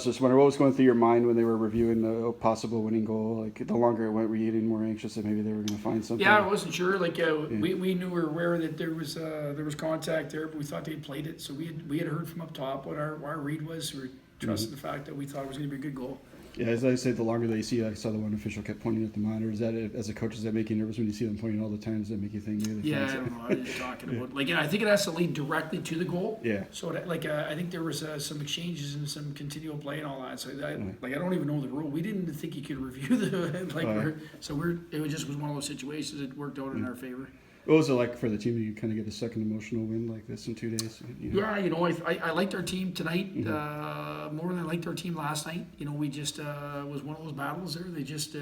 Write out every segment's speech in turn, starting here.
was just wondering what was going through your mind when they were reviewing the possible winning goal. Like the longer it went, were you getting more anxious that maybe they were going to find something? Yeah, I wasn't sure. Like we knew, we were aware that there was contact there, but we thought they'd played it. So we had heard from up top what our read was. We trusted the fact that we thought it was going to be a good goal. Yeah, as I said, the longer they see, I saw the one official kept pointing at the monitor. Is that, as a coach, does that make you nervous when you see them pointing all the time? Does that make you think maybe? Yeah, I don't know. I was just talking about I think it has to lead directly to the goal. Yeah. So that, I think there was some exchanges and some continual play and all that. So I don't even know the rule. We didn't think you could review the it just was one of those situations that worked out in our favor. What was it like for the team to kind of get a second emotional win like this in 2 days? Yeah, I liked our team tonight more than I liked our team last night. We just was one of those battles there. They just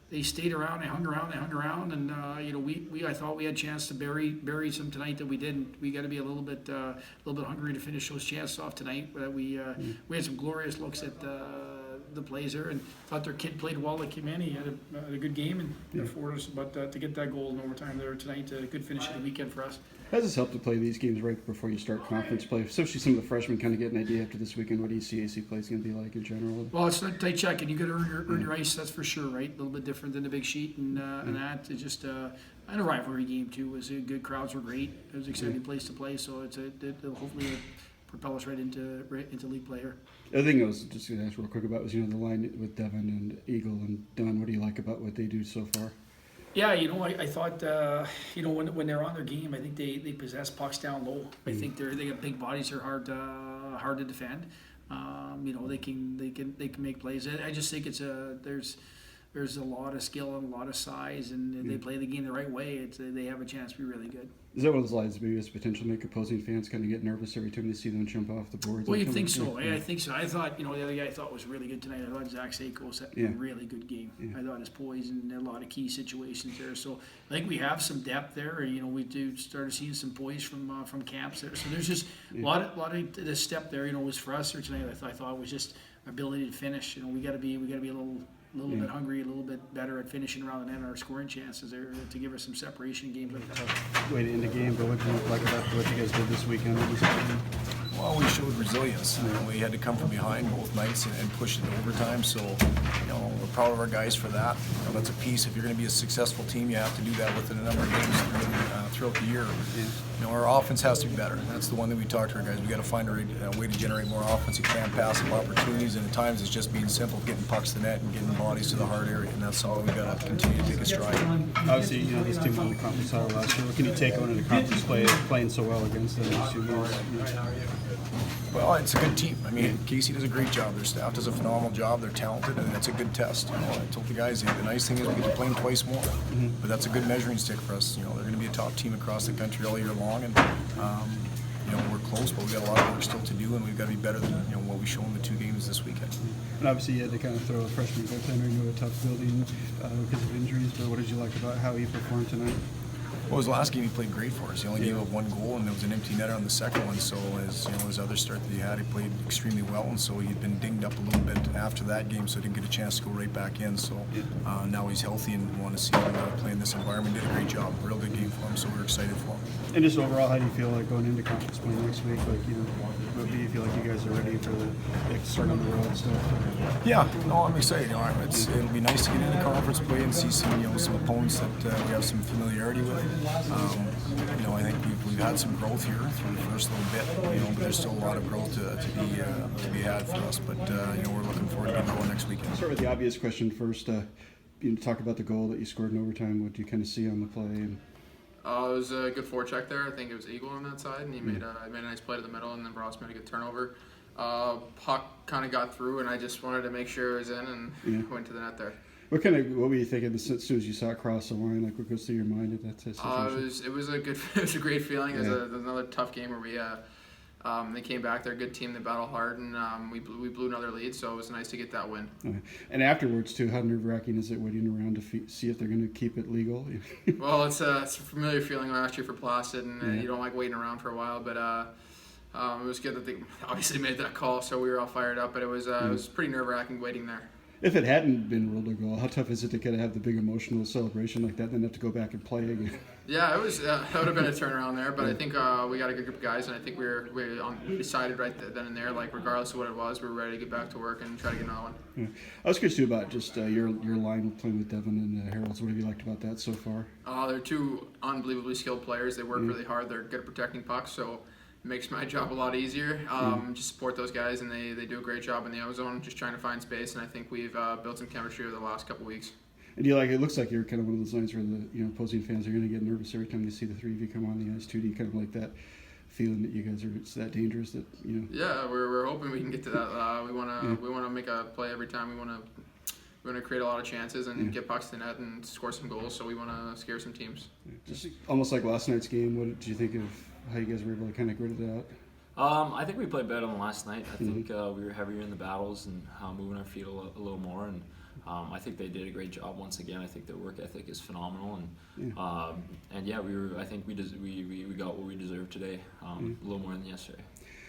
they stayed around, they hung around, and I thought we had a chance to bury some tonight that we didn't. We got to be a little bit hungry to finish those chances off tonight. But we had some glorious looks at the plays there, and thought their kid played well. That came in, he had a good game and afforded us. But to get that goal in overtime there tonight, a good finish of the weekend for us. How does this help to play these games right before you start conference play? Especially some of the freshmen kind of get an idea after this weekend. What do you see AC play is going to be like in general? Well, it's a tight check, and you got to earn your ice. That's for sure, right? A little bit different than the big sheet, and that. It's just and a rivalry game too. Was good. Crowds were great. It was an exciting place to play. So it'll hopefully propel us right into league play here. The other thing I was just going to ask real quick about was the line with Devin and Eagle and Dunn. What do you like about what they do so far? Yeah, I thought when they're on their game, I think they possess pucks down low. I think they got big bodies. They're hard to defend. They can make plays. I just think there's a lot of skill and a lot of size, and they play the game the right way. They have a chance to be really good. Is that one of those lines maybe as potential make opposing fans kind of get nervous every time they see them jump off the boards? Well, you'd think so. Yeah. I think so. I thought, the other guy I thought was really good tonight. I thought Zach Seikos had a really good game. Yeah. I thought his poise in a lot of key situations there. So I think we have some depth there. We do started seeing some poise from camps there. So there's just a lot of the step there. Was for us there tonight. I thought was just our ability to finish. We got to be a little bit hungry, a little bit better at finishing around the net, our scoring chances there to give us some separation in games like that. Way to end the game, but what do you like about what you guys did this weekend? Well, we showed resilience. We had to come from behind both nights and push it to overtime. So, we're proud of our guys for that. That's a piece. If you're going to be a successful team, you have to do that within a number of games throughout the year. Our offense has to be better. That's the one that we talk to our guys. We got to find a way to generate more offensive fan passive opportunities. And at times, it's just being simple, getting pucks to the net and getting bodies to the hard area. And that's something we got to continue to take a stride. Obviously, this team won the conference title last year. What can you take on in the conference play, playing so well against them these 2 years? Well, it's a good team. Casey does a great job. Their staff does a phenomenal job. They're talented, and it's a good test. I told the guys, the nice thing is we get to play them twice more. But that's a good measuring stick for us. They're going to be a top team across the country all year long, and we're close, but we got a lot of work still to do, and we've got to be better than what we showed in the 2 games this weekend. And obviously, you had to kind of throw a freshman goaltender into a tough building because of injuries. But what did you like about how he performed tonight? Well, his last game he played great for us. He only gave up 1 goal, and there was an empty netter on the second one. So his other start that he had, he played extremely well, and so he'd been dinged up a little bit after that game, so he didn't get a chance to go right back in. So now he's healthy, and we want to see him play in this environment. Did a great job, real good game for him. So we're excited for him. And just overall, how do you feel like going into conference play next week? Do you feel like you guys are ready for the start on the road stuff? Yeah, no, I'm excited. It'll be nice to get into conference play and see some opponents that we have some familiarity with. I think we've had some growth here through the first little bit, but there's still a lot of growth to be had for us. But we're looking forward to getting going next weekend. Start with the obvious question first. Talk about the goal that you scored in overtime. What do you kind of see on the play? It was a good forecheck there. I think it was Eagle on that side, and he made a nice play to the middle, and then Ross made a good turnover. Puck kind of got through, and I just wanted to make sure it was in and went to the net there. What were you thinking as soon as you saw it cross the line? Like, what goes through your mind at that situation? It was a great feeling. It was another tough game where we they came back. They're a good team. They battle hard, and we blew another lead. So it was nice to get that win. Okay. And afterwards too, how nerve-wracking is it waiting around to see if they're going to keep it legal? Well, it's a familiar feeling last year for Placid, and you don't like waiting around for a while. But it was good that they obviously made that call, so we were all fired up. But it was pretty nerve-wracking waiting there. If it hadn't been ruled a goal, how tough is it to kind of have the big emotional celebration like that, and then have to go back and play again? Yeah, it was. That would have been a turnaround there, but I think we got a good group of guys, and I think we decided right then and there, like regardless of what it was, we were ready to get back to work and try to get another one. Yeah. I was curious too about just your line playing with Devin and Harold's. What have you liked about that so far? They're two unbelievably skilled players. They work really hard. They're good at protecting pucks, so it makes my job a lot easier. Just support those guys, and they do a great job in the ozone, just trying to find space. And I think we've built some chemistry over the last couple weeks. And do you like? It looks like you're kind of one of those lines where the opposing fans are going to get nervous every time they see the three of you come on the ice too. Do you kind of like that feeling that you guys are it's that dangerous that Yeah, we're hoping we can get to that. We wanna make a play every time. We wanna create a lot of chances and get pucks to the net and score some goals. So we wanna scare some teams. Just almost like last night's game. What did you think of how you guys were able to kind of grit it out? I think we played better than last night. I think we were heavier in the battles and moving our feet a little more. And I think they did a great job once again. I think their work ethic is phenomenal. And I think we got what we deserved today. A little more than yesterday.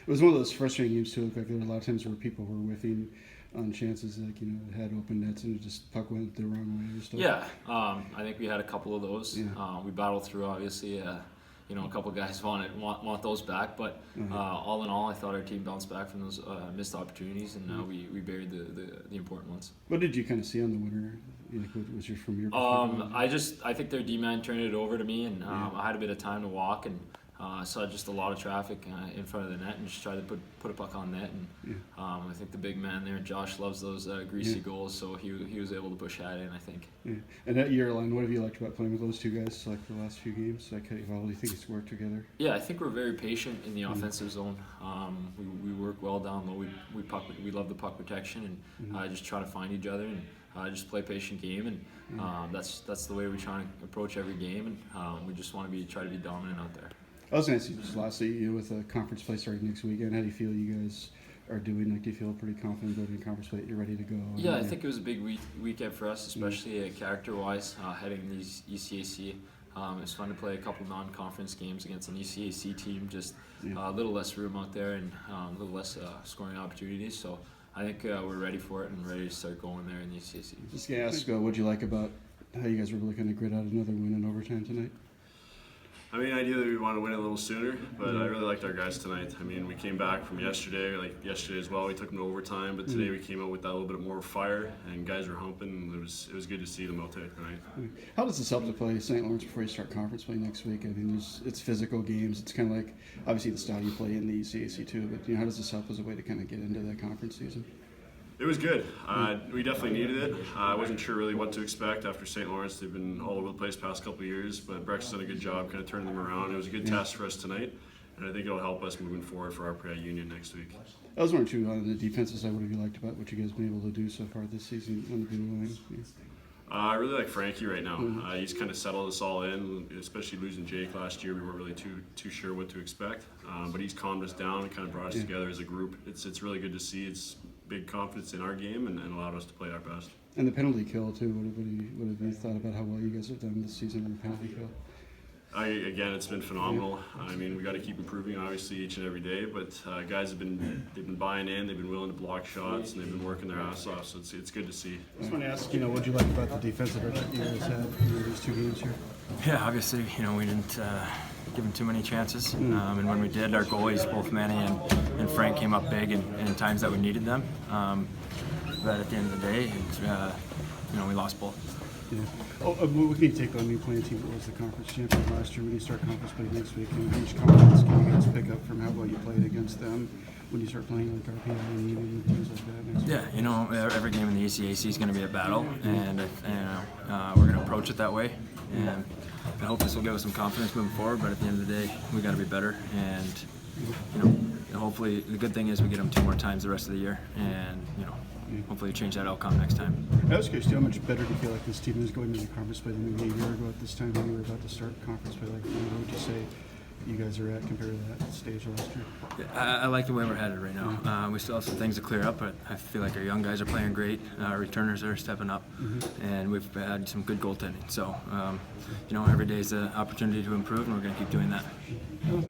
It was one of those frustrating games too. Like there were a lot of times where people were whiffing on chances, like had open nets and just puck went the wrong way or stuff. Yeah, I think we had a couple of those. We battled through, obviously. A couple guys want those back, but all in all, I thought our team bounced back from those missed opportunities, and we buried the important ones. What did you kind of see on the winner? Like, what was from your perspective? I think their D-man turned it over to me, and I had a bit of time to walk, and saw just a lot of traffic in front of the net, and just tried to put a puck on net. And I think the big man there, Josh, loves those greasy goals, so he was able to push that in, I think. Yeah. And that year line, what have you liked about playing with those two guys like the last few games? Like, how do you think it's worked together? Yeah, I think we're very patient in the offensive zone. We work well down low. We love the puck protection, and just try to find each other and just play patient game. And that's the way we try to approach every game. And we just want to try to be dominant out there. I was going to ask you just lastly, with a conference play starting next weekend, how do you feel you guys are doing? Like, do you feel pretty confident going to conference play that you're ready to go? Yeah, I think it was a big weekend for us, especially character-wise, heading these ECAC. It's fun to play a couple non-conference games against an ECAC team, just a little less room out there and a little less scoring opportunities. So I think we're ready for it and ready to start going there in the ECAC. Just going to ask, what do you like about how you guys were really going to grit out another win in overtime tonight? I mean, ideally we want to win it a little sooner, but I really liked our guys tonight. I mean, we came back from yesterday, like yesterday as well. We took them to overtime, but today we came out with that little bit more fire, and guys were humping. And it was good to see them out there tonight. How does this help to play St. Lawrence before you start conference play next week? I mean, it's physical games. It's kind of like obviously the style you play in the ECAC too, but how does this help as a way to kind of get into that conference season? It was good. We definitely needed it. I wasn't sure really what to expect after St. Lawrence. They've been all over the place past couple of years, but Breck's done a good job kind of turning them around. It was a good test for us tonight, and I think it'll help us moving forward for our Union next week. I was wondering too, on the defensive side, what have you liked about what you guys have been able to do so far this season on the blue line? I really like Frankie right now. He's kind of settled us all in, especially losing Jake last year. We weren't really too sure what to expect, but he's calmed us down and kind of brought us together as a group. It's really good to see. It's big confidence in our game and allowed us to play our best. And the penalty kill too. What have you thought about how well you guys have done this season on the penalty kill? Again, it's been phenomenal. I mean, we got to keep improving, obviously, each and every day. But guys they've been buying in. They've been willing to block shots, and they've been working their ass off. So it's good to see. I just want to ask, what do you like about the defensive effort you guys had in these two games here? Yeah, obviously, we didn't give them too many chances, and when we did, our goalies, both Manny and Frank, came up big in times that we needed them. But at the end of the day, we lost both. Yeah. What can you take on a new playing team that was the conference champion last year when you start conference play next week? And how much confidence can you guys pick up from how well you played against them when you start playing like RPI and Union and things like that next week? Yeah, every game in the ECAC is going to be a battle, and we're going to approach it that way. And I hope this will give us some confidence moving forward. But at the end of the day, we got to be better. And hopefully, the good thing is we get them 2 more times the rest of the year, and hopefully change that outcome next time. I was curious, how much better do you feel like this team is going into conference play than maybe a year ago at this time when you were about to start conference play? Like, what would you say you guys are at compared to that stage last year? I like the way we're headed right now. We still have some things to clear up, but I feel like our young guys are playing great. Our returners are stepping up, and we've had some good goaltending. So, every day is an opportunity to improve, and we're going to keep doing that.